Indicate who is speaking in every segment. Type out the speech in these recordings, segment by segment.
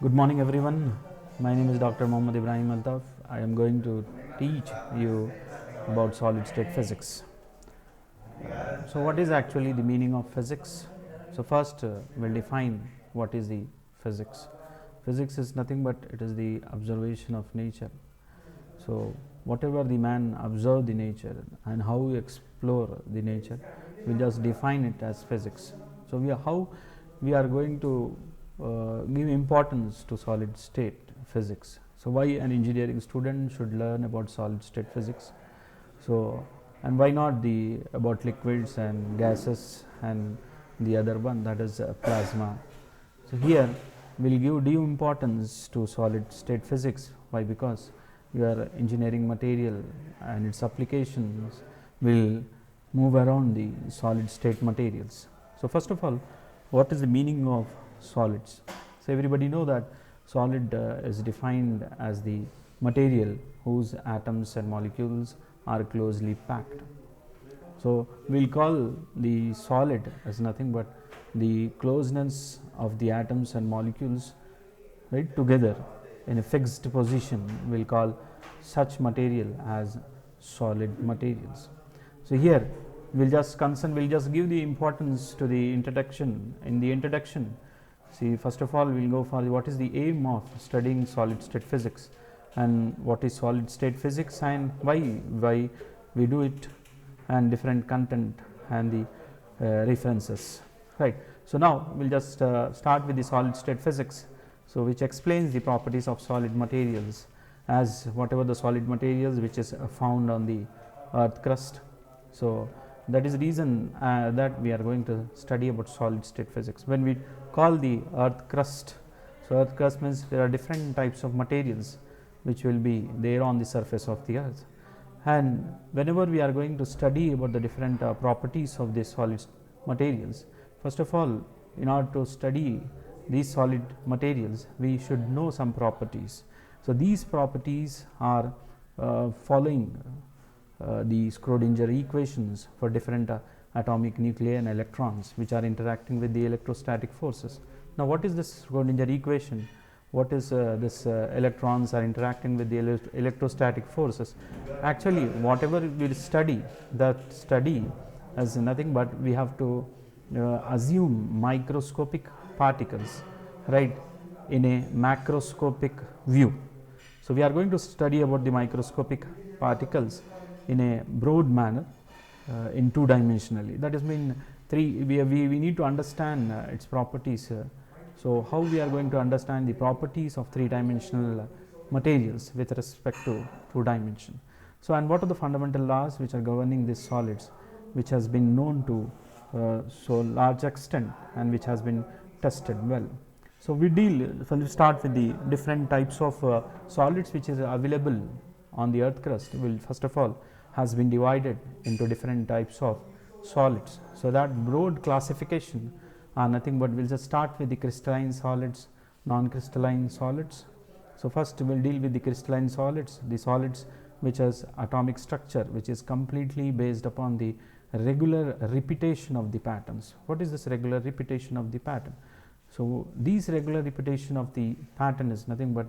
Speaker 1: Good morning everyone. My name is Dr. Mohammad Ibrahim Altaf. I am going to teach you about solid state physics. So what is actually the meaning of physics? So first we'll define what is the physics. Physics is nothing but it is the observation of nature. So whatever the man observe the nature and how we explore the nature, we just define it as physics. So how we are going to give importance to solid state physics. So why an engineering student should learn about solid state physics? So and why not the about liquids and gases and the other one, that is plasma. So here we will give due importance to solid state physics. Why? Because your engineering material and its applications will move around the solid state materials. So first of all, what is the meaning of solids? So everybody know that solid is defined as the material whose atoms and molecules are closely packed. So we will call the solid as nothing but the closeness of the atoms and molecules right together in a fixed position. We will call such material as solid materials. So here we will just give the importance to the introduction. In the introduction, see, first of all we will go for what is the aim of studying solid state physics and what is solid state physics and why we do it, and different content and the references, right. So now we will just start with the solid state physics, so which explains the properties of solid materials as whatever the solid materials which is found on the earth crust. So that is the reason that we are going to study about solid state physics. When we call the earth crust, so earth crust means there are different types of materials which will be there on the surface of the earth, and whenever we are going to study about the different properties of these solid materials, first of all, in order to study these solid materials we should know some properties. So these properties are following the Schrodinger equations for different atomic nuclei and electrons which are interacting with the electrostatic forces. Now what is this Schrodinger equation? What is this electrons are interacting with the electrostatic forces? Actually whatever we study, that study is nothing but we have to assume microscopic particles, right, in a macroscopic view. So we are going to study about the microscopic particles in a broad manner in two dimensionally. That is mean we need to understand its properties. So how we are going to understand the properties of three dimensional materials with respect to two dimension. So and what are the fundamental laws which are governing these solids, which has been known to so large extent and which has been tested well. So we start with the different types of solids which is available on the earth crust. Will first of all has been divided into different types of solids. So that broad classification are nothing but we will just start with the crystalline solids, non-crystalline solids. So first we will deal with the crystalline solids, the solids which has atomic structure which is completely based upon the regular repetition of the patterns. What is this regular repetition of the pattern? So these regular repetition of the pattern is nothing but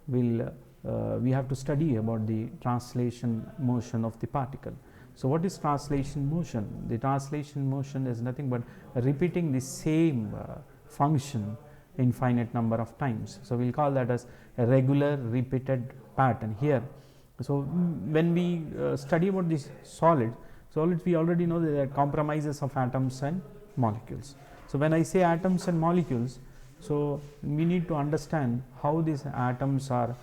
Speaker 1: we have to study about the translation motion of the particle. So what is translation motion? The translation motion is nothing but repeating the same function infinite number of times. So we will call that as a regular repeated pattern here. So when we study about these solids we already know that they are compromises of atoms and molecules. So when I say atoms and molecules, so we need to understand how these atoms are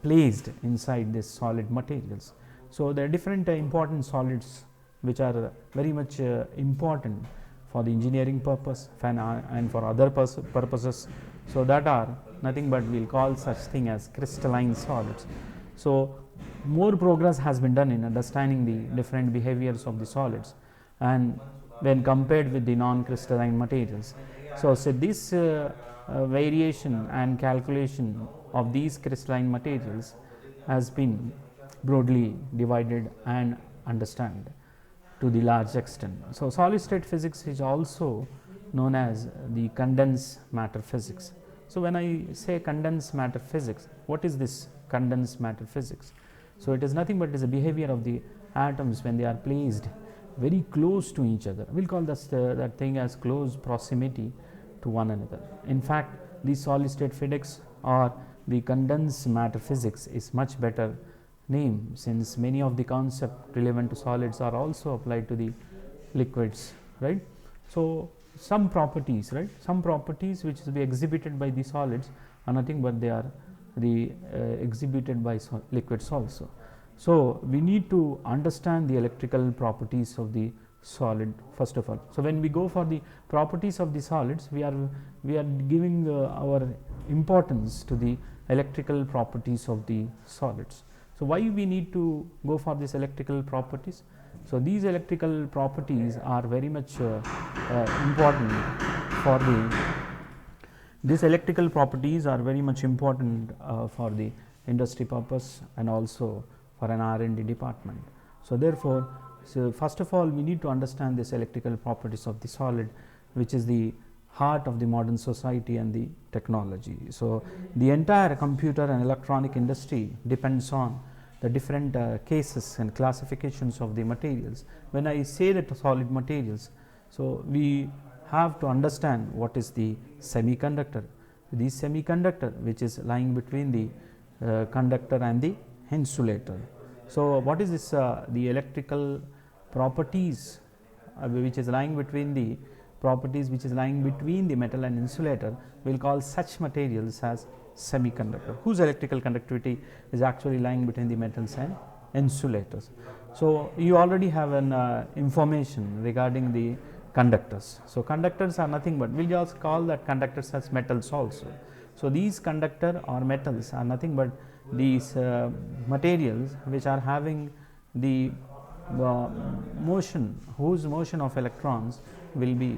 Speaker 1: placed inside these solid materials. So there are different important solids which are very much important for the engineering purpose and for other purposes. So that are nothing but we will call such thing as crystalline solids. So more progress has been done in understanding the different behaviors of the solids and when compared with the non-crystalline materials. So this variation and calculation of these crystalline materials has been broadly divided and understood to the large extent. So solid state physics is also known as the condensed matter physics. So when I say condensed matter physics, what is this condensed matter physics? So it is nothing but it is a behavior of the atoms when they are placed very close to each other. We'll call that thing as close proximity to one another. In fact, the solid state physics or the condensed matter physics is much better name, since many of the concepts relevant to solids are also applied to the liquids, right? So some properties, right? Some properties which is be exhibited by the solids are nothing but they are exhibited by liquids also. So we need to understand the electrical properties of the solid first of all. So when we go for the properties of the solids, we are giving our importance to the electrical properties of the solids. So why we need to go for these electrical properties? So these electrical properties are very much important for the these electrical properties are very much important for the industry purpose and also for an R&D department. So therefore, first of all we need to understand this electrical properties of the solid, which is the heart of the modern society and the technology. So the entire computer and electronic industry depends on the different cases and classifications of the materials. When I say that solid materials, so we have to understand what is the semiconductor. The semiconductor which is lying between the conductor and the insulator. So what is this the electrical properties which is lying between the metal and insulator, we will call such materials as semiconductor, whose electrical conductivity is actually lying between the metals and insulators. So you already have an information regarding the conductors. So conductors are nothing but, we'll just call that conductors as metals also. So these conductor or metals are nothing but these materials which are having the motion, whose motion of electrons will be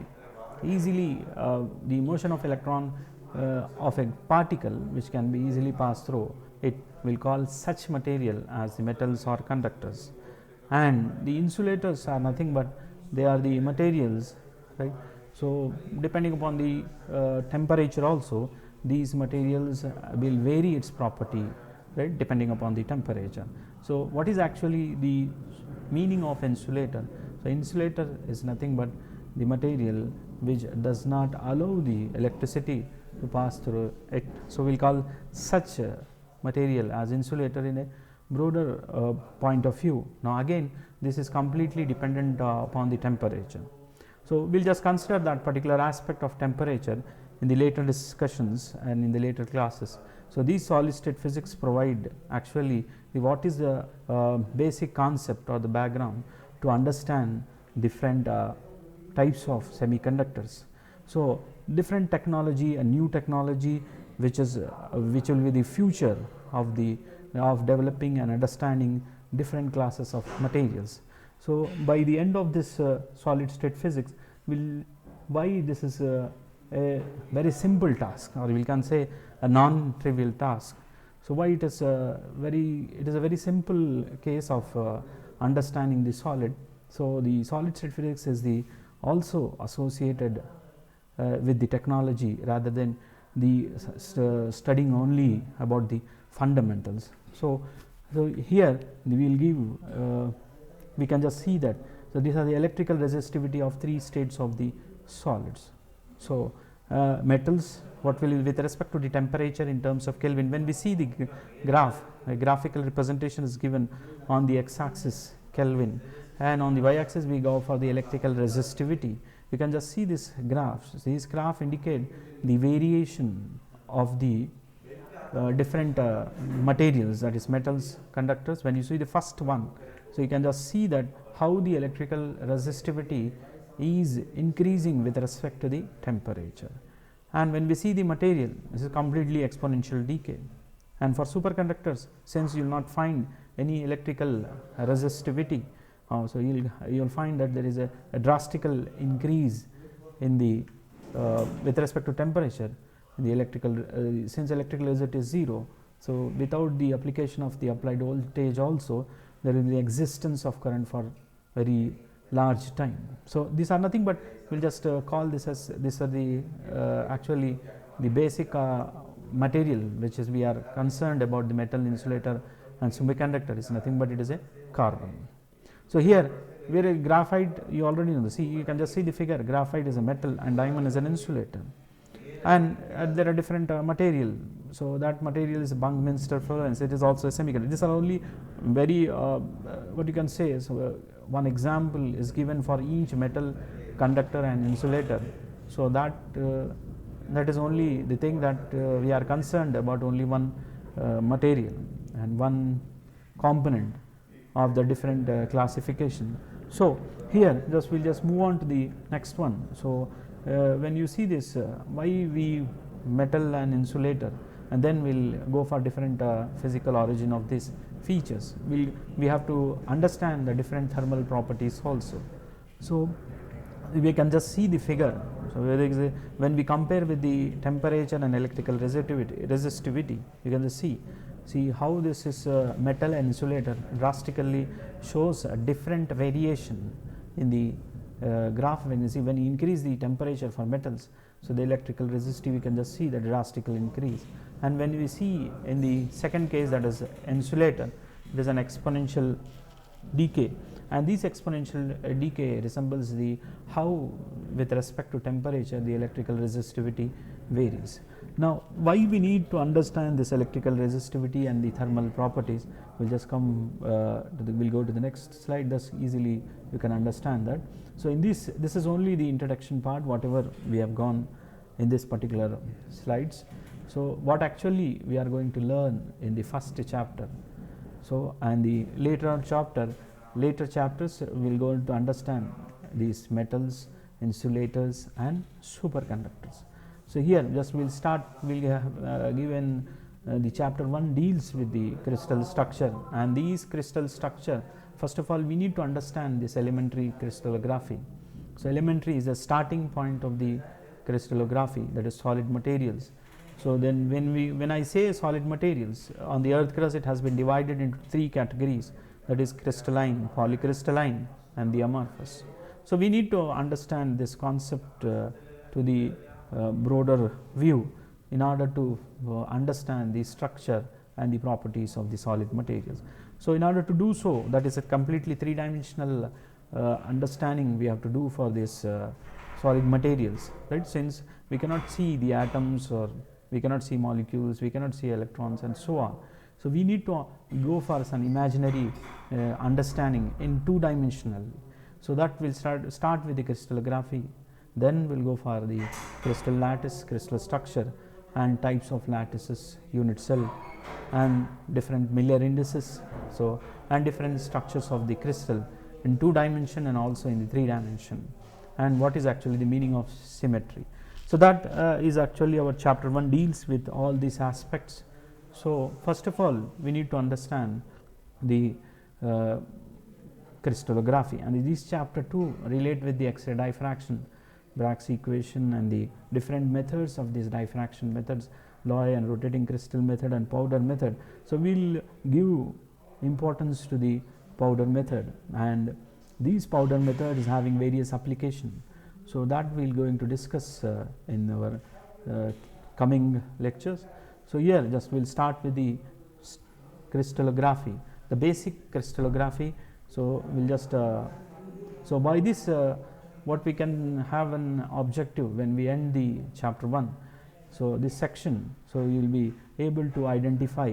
Speaker 1: easily the motion of electron of a particle which can be easily passed through it, will call such material as the metals or conductors. And the insulators are nothing but they are the materials, right? So depending upon the temperature also, these materials will vary its property, right, depending upon the temperature. So what is actually the meaning of insulator? So insulator is nothing but the material which does not allow the electricity to pass through it. So we will call such material as insulator in a broader point of view. Now again, this is completely dependent upon the temperature. So we will just consider that particular aspect of temperature in the later discussions and in the later classes. So these solid state physics provide actually what is the basic concept or the background to understand different types of semiconductors. So different technology and new technology which will be the future of developing and understanding different classes of materials. So by the end of this solid state physics, why this is a very simple task, or we can say a non-trivial task. So why it is a very simple case of understanding the solid. So the solid state physics is also associated with the technology rather than the studying only about the fundamentals. So here we will give we can just see that. So these are the electrical resistivity of three states of the solids. So metals, what will with respect to the temperature in terms of Kelvin, when we see the graph, a graphical representation is given on the x-axis Kelvin, and on the y-axis we go for the electrical resistivity. You can just see this graphs. These graphs indicate the variation of the different materials, that is metals, conductors. When you see the first one, so you can just see that how the electrical resistivity is increasing with respect to the temperature. And when we see the material, this is completely exponential decay. And for superconductors, since you will not find any electrical resistivity, so you will find that there is a drastical increase in the with respect to temperature in the electrical since electrical resistance is 0. So without the application of the applied voltage also, there is the existence of current for very large time. So these are nothing but we will just call this as, these are the actually the basic material which is we are concerned about, the metal, insulator and semiconductor, is nothing but it is a carbon. So here where a graphite, you already know, see, you can just see the figure, graphite is a metal and diamond is an insulator, and there are different material. So that material is Buckminster fluorine, it is also a semiconductor. These are only very what you can say. So one example is given for each metal, conductor and insulator. So that that is only the thing that we are concerned about, only one material and one component of the different classification. So here we'll just move on to the next one. So when you see this, why we metal and insulator, and then we'll go for different physical origin of these features. We have to understand the different thermal properties also. So we can just see the figure. So when we compare with the temperature and electrical resistivity, you can just see how this is metal and insulator drastically shows a different variation in the graph. When you see, when you increase the temperature for metals, so the electrical resistivity, we can just see the drastic increase. And when we see in the second case, that is insulator, it is an exponential decay, and this exponential decay resembles the how with respect to temperature the electrical resistivity varies. Now why we need to understand this electrical resistivity and the thermal properties, we'll just come we'll go to the next slide. Thus easily you can understand that. So in this is only the introduction part, whatever we have gone in this particular slides. So what actually we are going to learn in the first chapter, so and the later chapters will go to understand these metals, insulators and superconductors. So here just we'll start, we'll have given the chapter 1 deals with the crystal structure, and these crystal structure, first of all we need to understand this elementary crystallography. So elementary is the starting point of the crystallography, that is solid materials. So then when I say solid materials, on the earth crust it has been divided into 3 categories, that is crystalline, polycrystalline and the amorphous. So we need to understand this concept to the broader view in order to understand the structure and the properties of the solid materials. So in order to do so, that is a completely 3-dimensional understanding we have to do for this solid materials, right? Since we cannot see the atoms, or we cannot see molecules, we cannot see electrons and so on. So we need to go for some imaginary understanding in 2-dimensional. So that will start with the crystallography, then we'll go for the crystal lattice, crystal structure and types of lattices, unit cell and different Miller indices, so and different structures of the crystal in 2-dimension and also in the 3-dimension, and what is actually the meaning of symmetry. So that is actually our chapter 1 deals with all these aspects. So first of all we need to understand the crystallography, and this chapter 2 relate with the X-ray diffraction, Bragg's equation and the different methods of these diffraction methods, Loy and rotating crystal method and powder method. So we'll give importance to the powder method, and these powder method is having various application. So that we'll going to discuss in our coming lectures. So here just we'll start with the crystallography, the basic crystallography. So we'll just so by this what we can have an objective when we end the chapter 1. So this section, so you will be able to identify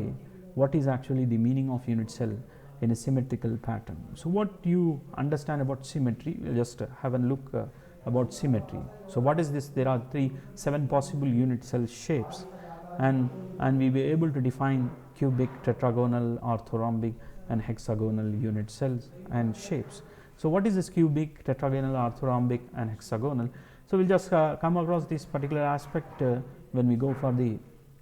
Speaker 1: what is actually the meaning of unit cell in a symmetrical pattern. So what you understand about symmetry, we'll just have a look about symmetry. So what is this? There are 7 possible unit cell shapes, and we will be able to define cubic, tetragonal, orthorhombic and hexagonal unit cells and shapes. So what is this cubic, tetragonal, orthorhombic and hexagonal? So we'll just come across this particular aspect when we go for the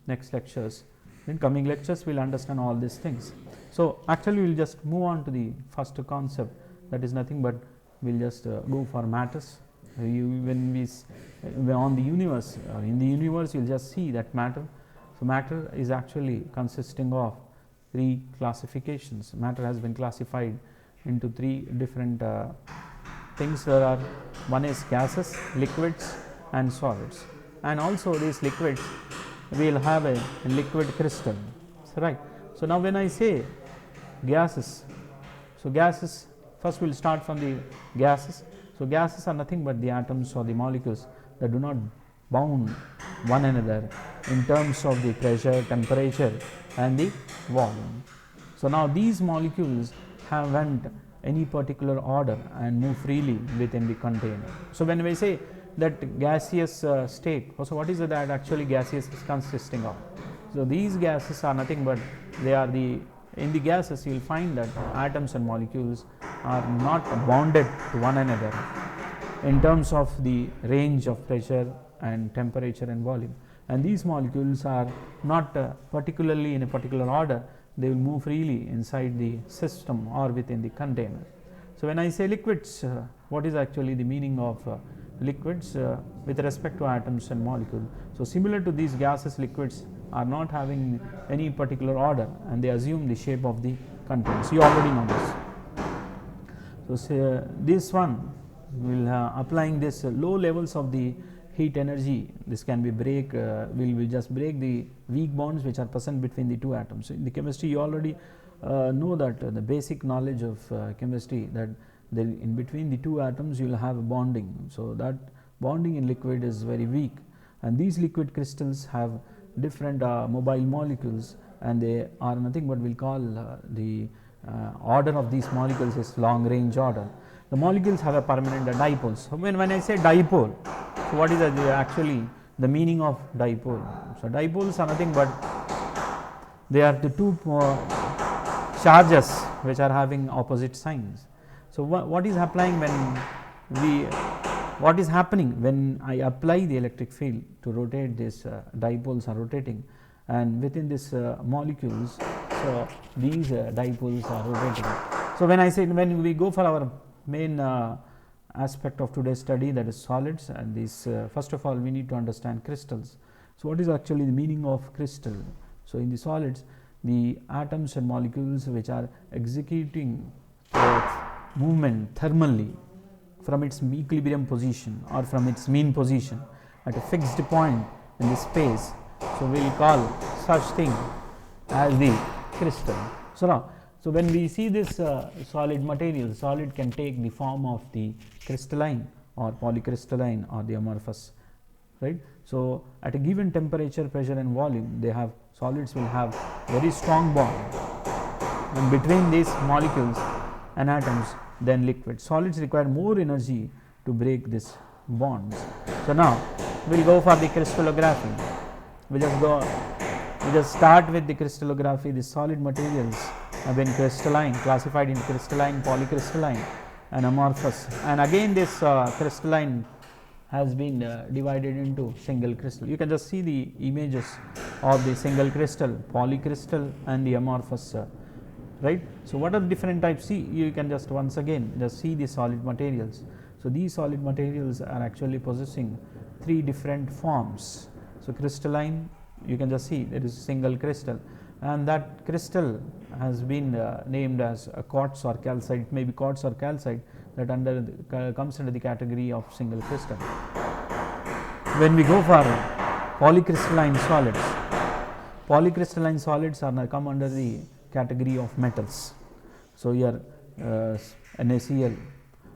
Speaker 1: next lectures. In coming lectures we'll understand all these things. So actually we'll just move on to the first concept, that is nothing but we'll just go for matters. When we on the universe, in the universe you'll just see that matter. So matter is actually consisting of 3 classifications. Matter has been classified into 3 different things. There are, one is gases, liquids and solids. and also these liquids will have a liquid crystal, right. So, now when I say gases, so gases, first we will start from the gases. So, gases are nothing but the atoms or the molecules that do not bound one another in terms of the pressure, temperature and the volume. So, now these molecules haven't any particular order and move freely within the container. So, when we say that gaseous state, so what is that actually gaseous is consisting of? So, these gases are nothing but they are in the gases you will find that atoms and molecules are not bonded to one another in terms of the range of pressure and temperature and volume, and these molecules are not particularly in a particular order, they will move freely inside the system or within the container. So, when I say liquids, what is actually the meaning of liquids with respect to atoms and molecules? So, similar to these gases, liquids are not having any particular order and they assume the shape of the container. So, you already know this. So, this one will applying this low levels of the heat energy, this can be will just break the weak bonds which are present between the two atoms. So, in the chemistry you already know that the basic knowledge of chemistry, that in between the two atoms you will have a bonding. So, that bonding in liquid is very weak, and these liquid crystals have different mobile molecules, and they are nothing but we will call the order of these molecules is long range order. The molecules have a permanent dipoles. So, when I say dipole, so what is actually the meaning of dipole? So, dipoles are nothing but they are the two charges which are having opposite signs. So, what is happening what is happening when I apply the electric field to rotate this dipoles are rotating, and within this molecules, so these dipoles are rotating. So, when we go for our main aspect of today's study, that is solids, and this first of all we need to understand crystals. So, what is actually the meaning of crystal? So, in the solids, the atoms and molecules which are executing movement thermally from its equilibrium position or from its mean position at a fixed point in the space. So, we will call such thing as the crystal. So, now, so when we see this solid material, solid can take the form of the crystalline or polycrystalline or the amorphous, right. So, at a given temperature, pressure and volume, solids will have very strong bond, and between these molecules and atoms than liquid. Solids require more energy to break these bonds. So, now we will go for the crystallography. We just start with the crystallography. The solid materials have been classified in crystalline, polycrystalline and amorphous, and again this crystalline has been divided into single crystal. You can just see the images of the single crystal, polycrystal and the amorphous, right. So, what are the different types? See, you can just once again just see the solid materials. So, these solid materials are actually possessing three different forms. So, crystalline, you can just see there is single crystal, and that crystal has been named as a quartz or calcite. It may be quartz or calcite, that comes under the category of single crystal. When we go for polycrystalline solids are come under the category of metals. So, here NaCl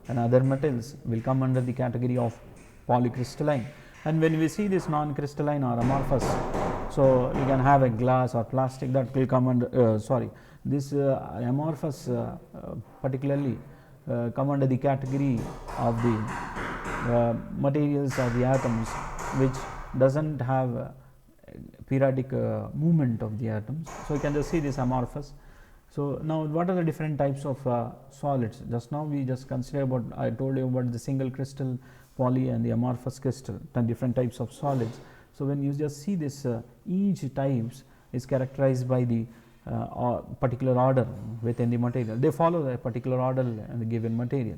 Speaker 1: and other metals will come under the category of polycrystalline, and when we see this non-crystalline or amorphous, so you can have a glass or plastic, that will come under this amorphous particularly come under the category of the materials or the atoms which does not have periodic movement of the atoms. So, you can just see this amorphous. So, now what are the different types of solids? Just now we just consider about, I told you about the single crystal, poly and the amorphous crystal, 10 different types of solids. So, when you just see this, each types is characterized by the particular order within the material. They follow a particular order in the given material.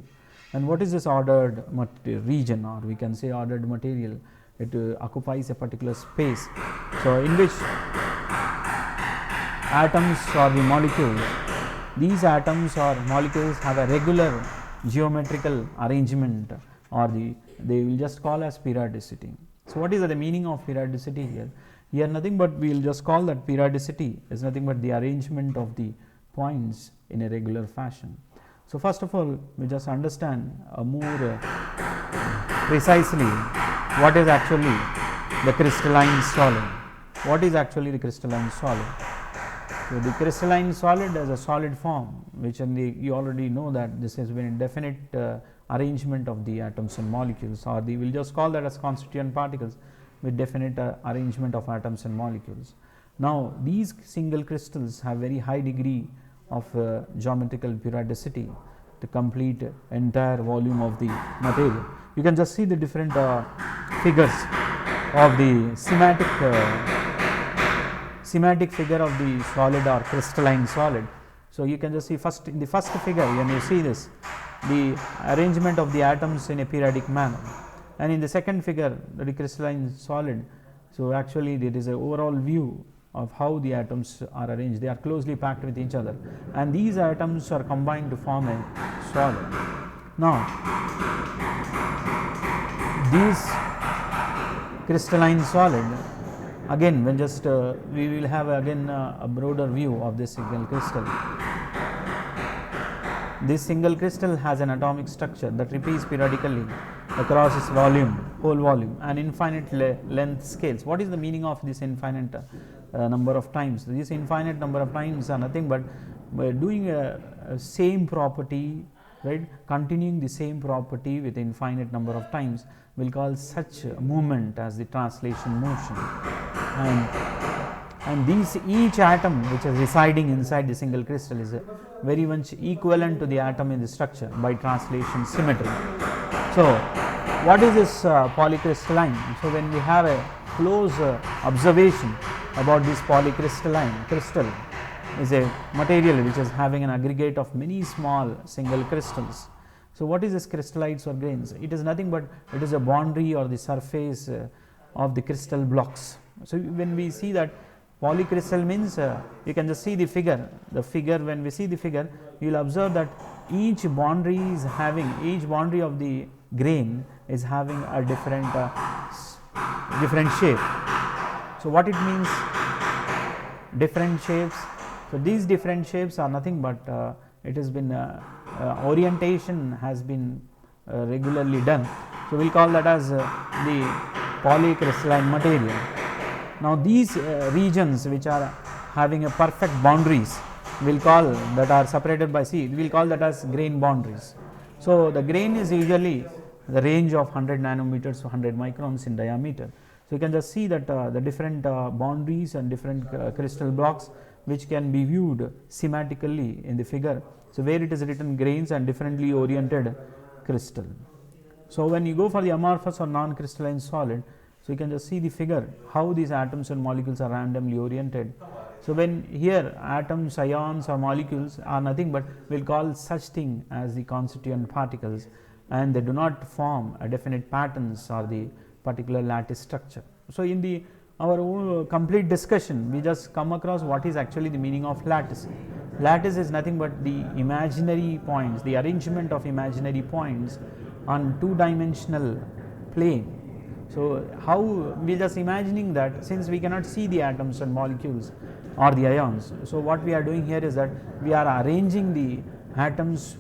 Speaker 1: And what is this ordered region, or we can say ordered material? It occupies a particular space. So, in which atoms or the molecules, these atoms or molecules have a regular geometrical arrangement, or they will just call as periodicity. So what is the meaning of periodicity here? Here nothing but we will just call that periodicity is nothing but the arrangement of the points in a regular fashion. So first of all, we just understand more precisely what is actually the crystalline solid. What is actually the crystalline solid? So the crystalline solid is a solid form, which you already know that this has been a definite arrangement of the atoms and molecules, or we will just call that as constituent particles with definite arrangement of atoms and molecules. Now these single crystals have very high degree of geometrical periodicity to complete entire volume of the material. You can just see the different figures of the schematic figure of the solid or crystalline solid. So you can just see first in the first figure when you see this, the arrangement of the atoms in a periodic manner, and in the second figure the crystalline solid. So actually there is an overall view of how the atoms are arranged. They are closely packed with each other, and these atoms are combined to form a solid. Now these crystalline solid, again when just we will have again a broader view of this single crystal. This single crystal has an atomic structure that repeats periodically across its whole volume, and infinite length scales. What is the meaning of this infinite number of times? This infinite number of times are nothing but doing a same property, right? Continuing the same property with infinite number of times. We'll call such a movement as the translation motion, and these each atom which is residing inside the single crystal is very much equivalent to the atom in the structure by translation symmetry. So what is this polycrystalline? So when we have a close observation about this polycrystalline crystal, is a material which is having an aggregate of many small single crystals. So what is this crystallites or grains? It is nothing but it is a boundary or the surface of the crystal blocks. So when we see that polycrystal means you can just see the figure. When we see the figure, you will observe that each boundary of the grain is having a different shape. So what it means, different shapes? So these different shapes are nothing but it has been orientation has been regularly done. So we will call that as the polycrystalline material. Now these regions which are having a perfect boundaries, we will call that are separated by C, we will call that as grain boundaries. So the grain is usually the range of 100 nanometers to 100 microns in diameter. So you can just see that the different boundaries and different crystal blocks which can be viewed schematically in the figure. So where it is written grains and differently oriented crystal. So when you go for the amorphous or non-crystalline solid, so you can just see the figure how these atoms and molecules are randomly oriented. So when here atoms, ions or molecules are nothing but we will call such thing as the constituent particles, and they do not form a definite patterns or the particular lattice structure. So in our complete discussion, we just come across what is actually the meaning of lattice. Lattice is nothing but the imaginary points, the arrangement of imaginary points on two-dimensional plane. So how we are just imagining that since we cannot see the atoms and molecules or the ions, so what we are doing here is that we are arranging the atoms,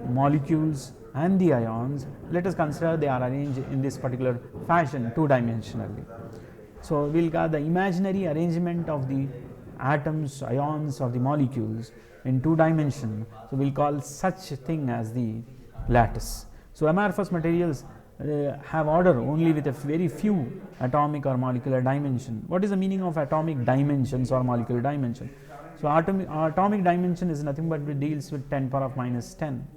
Speaker 1: molecules and the ions. Let us consider they are arranged in this particular fashion two-dimensionally. So we will got the imaginary arrangement of the atoms, ions or the molecules in two dimension. So we will call such thing as the lattice. So amorphous materials have order only with a very few atomic or molecular dimension. What is the meaning of atomic dimensions or molecular dimension? So atomic dimension is nothing but it deals with 10 power of minus 10.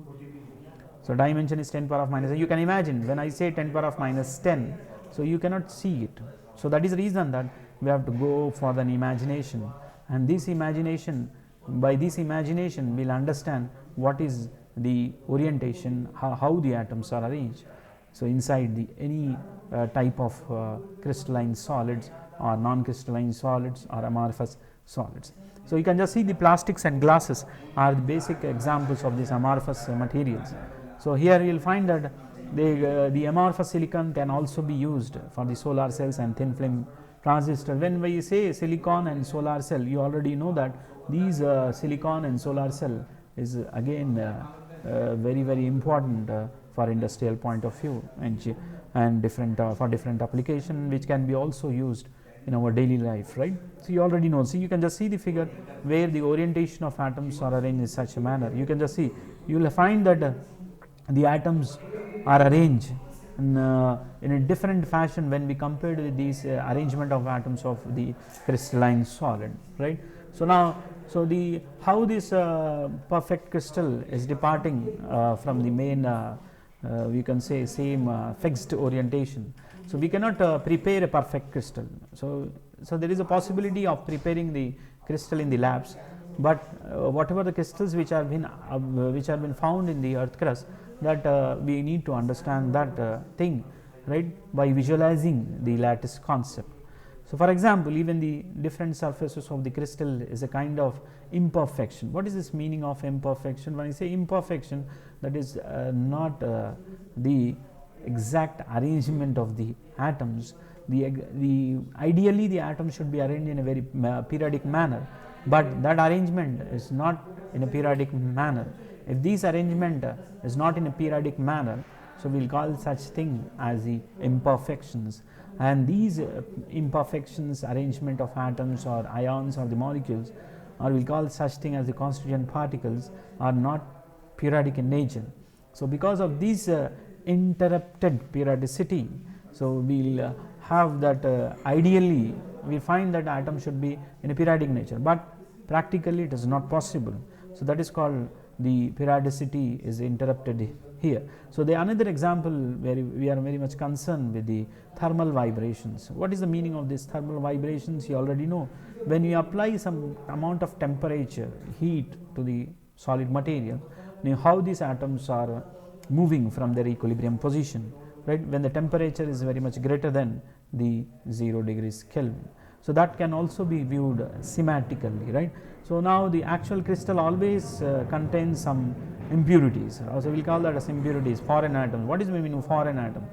Speaker 1: So dimension is 10 power of minus 10. You can imagine when I say 10 power of minus 10, so you cannot see it. So that is the reason that we have to go for an imagination, and this imagination, by this imagination we will understand what is the orientation, how the atoms are arranged. So inside any type of crystalline solids or non-crystalline solids or amorphous solids. So you can just see the plastics and glasses are the basic examples of these amorphous materials. So here you will find that The amorphous silicon can also be used for the solar cells and thin film transistor. When we say silicon and solar cell, you already know that these silicon and solar cell is again very important for industrial point of view, and different for different application which can be also used in our daily life, right? So you already know. So you can just see the figure where the orientation of atoms are arranged in such a manner. You can just see, you will find that the atoms are arranged in a different fashion when we compared with these arrangement of atoms of the crystalline solid, right? So now, how this perfect crystal is departing from the main we can say same fixed orientation. So we cannot prepare a perfect crystal. So there is a possibility of preparing the crystal in the labs, but whatever the crystals which have been found in the earth crust, that we need to understand that thing, right, by visualizing the lattice concept. So for example, even the different surfaces of the crystal is a kind of imperfection. What is this meaning of imperfection? When I say imperfection, that is not the exact arrangement of the atoms. Ideally the atoms should be arranged in a very periodic manner, but that arrangement is not in a periodic manner. If this arrangement is not in a periodic manner, so we will call such thing as the imperfections. And these imperfections, arrangement of atoms or ions or the molecules, or we will call such thing as the constituent particles, are not periodic in nature. So because of this interrupted periodicity, so we will have that ideally we find that atom should be in a periodic nature, but practically it is not possible. So that is called the periodicity is interrupted here. So the another example where we are very much concerned with the thermal vibrations. What is the meaning of this thermal vibrations? You already know. When you apply some amount of temperature, heat to the solid material, how these atoms are moving from their equilibrium position, right, when the temperature is very much greater than the 0 degrees Kelvin. So that can also be viewed schematically, right? So now the actual crystal always contains some impurities. Also we will call that as impurities, foreign atoms. What is the meaning of foreign atom?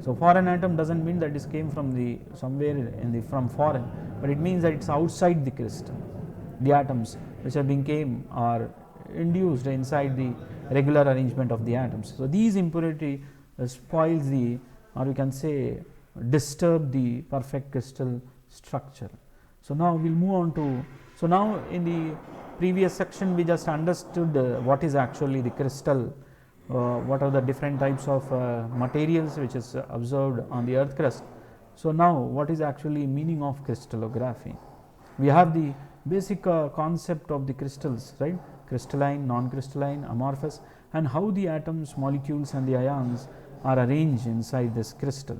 Speaker 1: So foreign atom doesn't mean that it came from the somewhere in the from foreign, but it means that it's outside the crystal. The atoms which have been came are induced inside the regular arrangement of the atoms. So these impurity spoils the, or you can say disturb the perfect crystal structure. So now we'll move on to, so now in the previous section we just understood what is actually the crystal, what are the different types of materials which is observed on the earth crust. So now what is actually meaning of crystallography? We have the basic concept of the crystals, right? Crystalline, non-crystalline, amorphous, and how the atoms, molecules and the ions are arranged inside this crystal.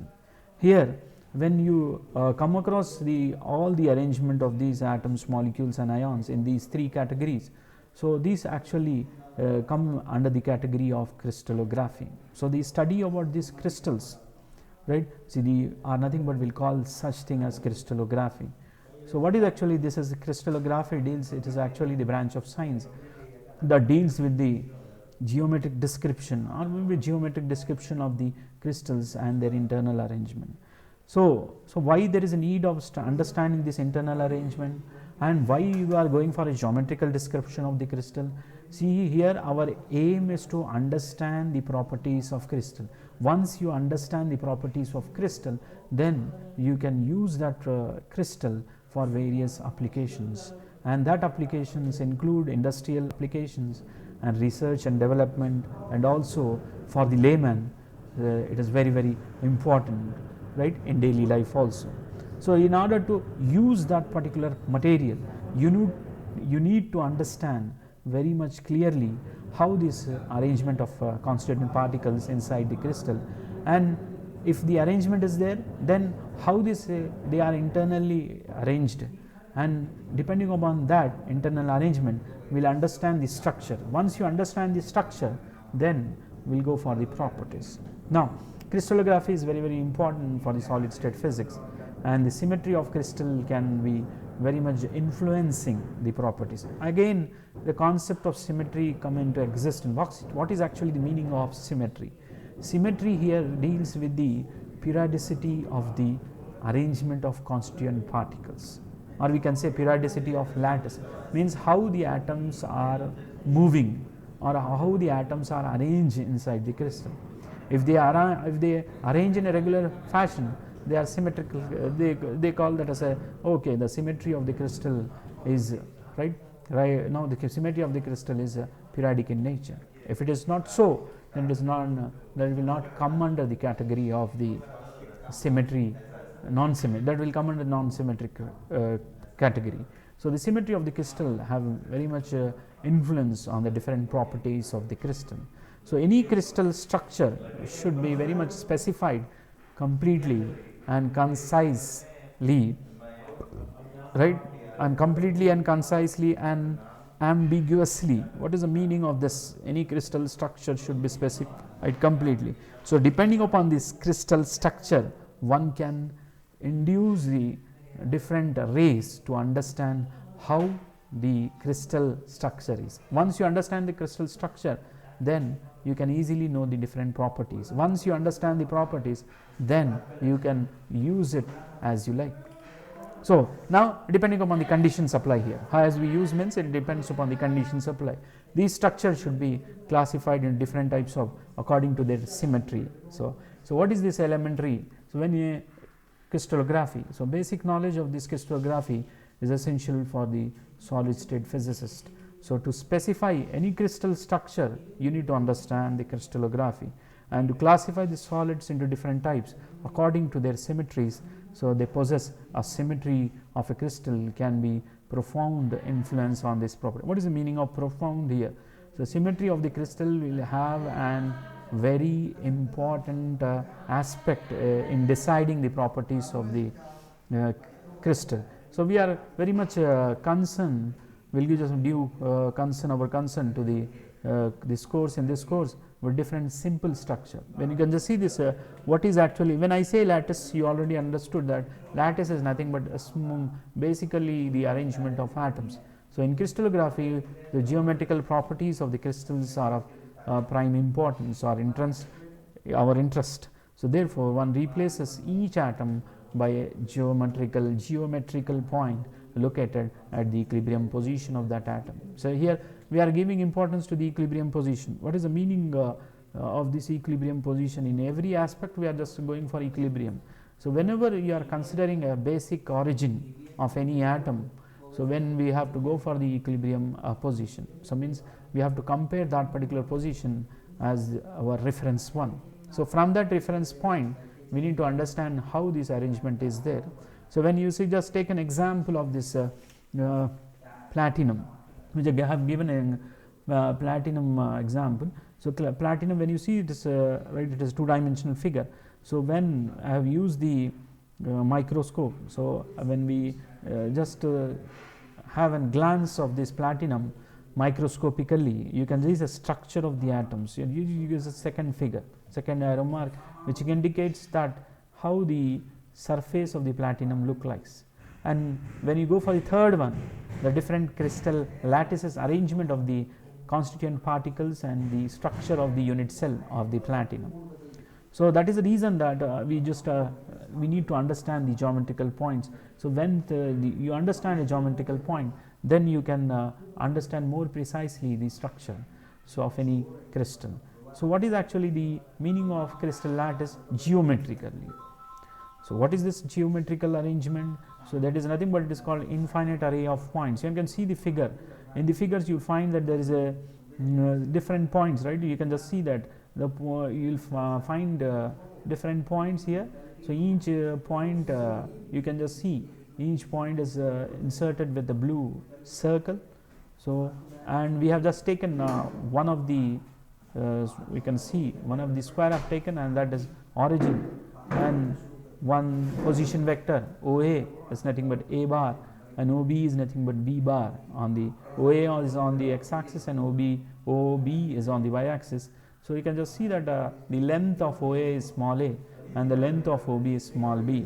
Speaker 1: Here when you come across all the arrangement of these atoms, molecules and ions in these three categories, so these actually come under the category of crystallography. So the study about these crystals, right, see are nothing but we'll call such thing as crystallography. So what is actually this as crystallography deals, it is actually the branch of science that deals with the geometric description or maybe geometric description of the crystals and their internal arrangement. So why there is a need of understanding this internal arrangement, and why you are going for a geometrical description of the crystal? See here, our aim is to understand the properties of crystal. Once you understand the properties of crystal, then you can use that crystal for various applications, and that applications include industrial applications and research and development, and also for the layman it is very important, right, in daily life also. So in order to use that particular material, you need to understand very much clearly how this arrangement of constituent particles inside the crystal, and if the arrangement is there, then how they are internally arranged, and depending upon that internal arrangement we will understand the structure. Once you understand the structure, then we will go for the properties. Now crystallography is very important for the solid state physics, and the symmetry of crystal can be very much influencing the properties. Again, the concept of symmetry come into existence. What is actually the meaning of symmetry? Symmetry here deals with the periodicity of the arrangement of constituent particles, or we can say periodicity of lattice, means how the atoms are moving or how the atoms are arranged inside the crystal. If they arrange in a regular fashion, they are symmetrical. They call that as a, okay, the symmetry of the crystal is right. Now the symmetry of the crystal is periodic in nature. If it is not so, then it is not, that will not come under the category of the symmetry, non-symmetric, that will come under non-symmetric category. So the symmetry of the crystal have very much influence on the different properties of the crystal. So any crystal structure should be very much specified completely and concisely, right, and completely and concisely and ambiguously. What is the meaning of this? Any crystal structure should be specified completely. So depending upon this crystal structure, one can induce the different rays to understand how the crystal structure is. Once you understand the crystal structure, then you can easily know the different properties. Once you understand the properties, then you can use it as you like. So now, depending upon the conditions apply here, as we use means it depends upon the conditions apply. These structures should be classified in different types of according to their symmetry. So what is this elementary? So when you crystallography, so basic knowledge of this crystallography is essential for the solid state physicist. So to specify any crystal structure, you need to understand the crystallography, and to classify the solids into different types according to their symmetries. So they possess a symmetry of a crystal can be profound influence on this property. What is the meaning of profound here? So symmetry of the crystal will have an very important aspect in deciding the properties of the crystal. So we are very much concerned, will give just due our concern to the this course, in this course, with different simple structure. When you can just see this, what is actually, when I say lattice, you already understood that lattice is nothing but basically the arrangement of atoms. So in crystallography, the geometrical properties of the crystals are of prime importance or our interest. So therefore one replaces each atom by a geometrical point located at the equilibrium position of that atom. So here we are giving importance to the equilibrium position. What is the meaning of this equilibrium position? In every aspect we are just going for equilibrium. So whenever you are considering a basic origin of any atom, so when we have to go for the equilibrium position, so means we have to compare that particular position as our reference one. So from that reference point, we need to understand how this arrangement is there. So when you see, just take an example of this platinum, which I have given a platinum example. So platinum, when you see it is right, it is two-dimensional figure. So when I have used the microscope, so when we just have a glance of this platinum microscopically, you can see the structure of the atoms. You use a second figure, second arrow mark, which indicates that how the surface of the platinum look like. And when you go for the third one, the different crystal lattices arrangement of the constituent particles and the structure of the unit cell of the platinum. So that is the reason that we need to understand the geometrical points. So when you understand a geometrical point, then you can understand more precisely the structure of any crystal. So what is actually the meaning of crystal lattice geometrically? So what is this geometrical arrangement? So that is nothing but it is called infinite array of points. You can see the figure. In the figures you find that there is a different points, right? You can just see that you will find different points here. So each point you can just see each point is inserted with the blue circle. So and we have just taken one of the we can see one of the square I have taken, and that is origin, and one position vector OA is nothing but A bar, and OB is nothing but B bar. On the OA is on the x-axis and OB is on the y-axis. So you can just see that the length of OA is small a and the length of OB is small b,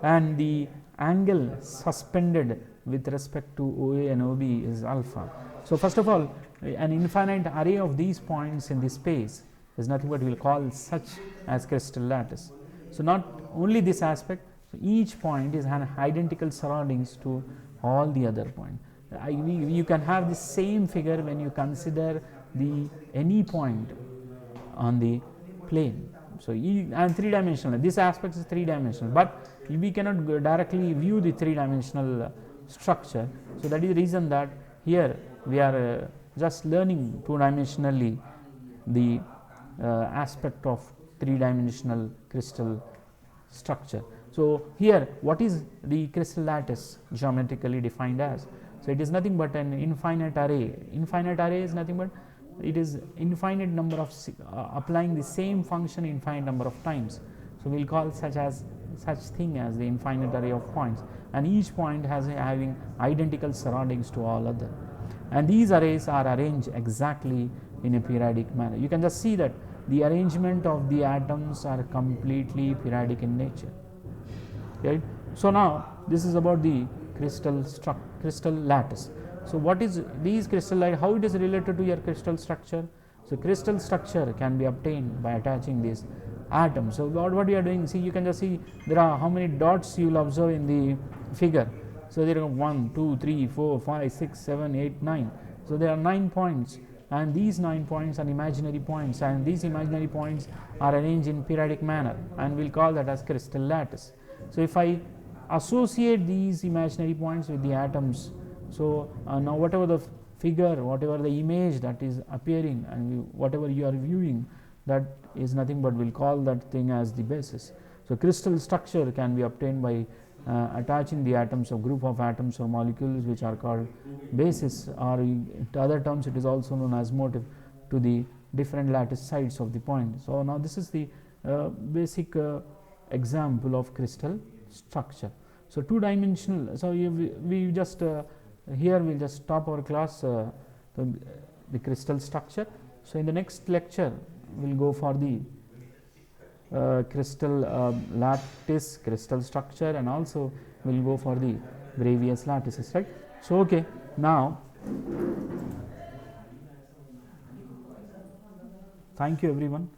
Speaker 1: and the angle suspended with respect to OA and OB is alpha. So first of all, an infinite array of these points in the space is nothing but we will call such as crystal lattice. So not only this aspect, so each point is an identical surroundings to all the other points. You can have the same figure when you consider any point on the plane. So and three dimensional, this aspect is three dimensional, but we cannot directly view the three dimensional structure. So that is the reason that here we are just learning two dimensionally the aspect of three dimensional crystal structure. So here what is the crystal lattice geometrically defined as? So it is nothing but an infinite array. Infinite array is nothing but it is infinite number of applying the same function infinite number of times. So we will call such thing as the infinite array of points, and each point having identical surroundings to all other, and these arrays are arranged exactly in a periodic manner. You can just see that the arrangement of the atoms are completely periodic in nature, right? So now this is about the crystal lattice. So what is these crystal lattice, how it is related to your crystal structure? So crystal structure can be obtained by attaching these atoms. So what we are doing, see, you can just see there are how many dots you will observe in the figure. So there are 1, 2, 3, 4, 5, 6, 7, 8, 9. So there are 9 points, and these 9 points are imaginary points, and these imaginary points are arranged in periodic manner, and we'll call that as crystal lattice. So if I associate these imaginary points with the atoms, so now whatever the figure, whatever the image that is appearing, and whatever you are viewing, that is nothing but we'll call that thing as the basis. So crystal structure can be obtained by attaching the atoms of group of atoms or molecules which are called basis, or in other terms it is also known as motif, to the different lattice sides of the point. So now this is the basic example of crystal structure. So two dimensional, so we just here we'll just stop our class the crystal structure. So in the next lecture we'll go for the crystal lattice, crystal structure, and also we'll go for the various lattices, right? So okay, now thank you everyone.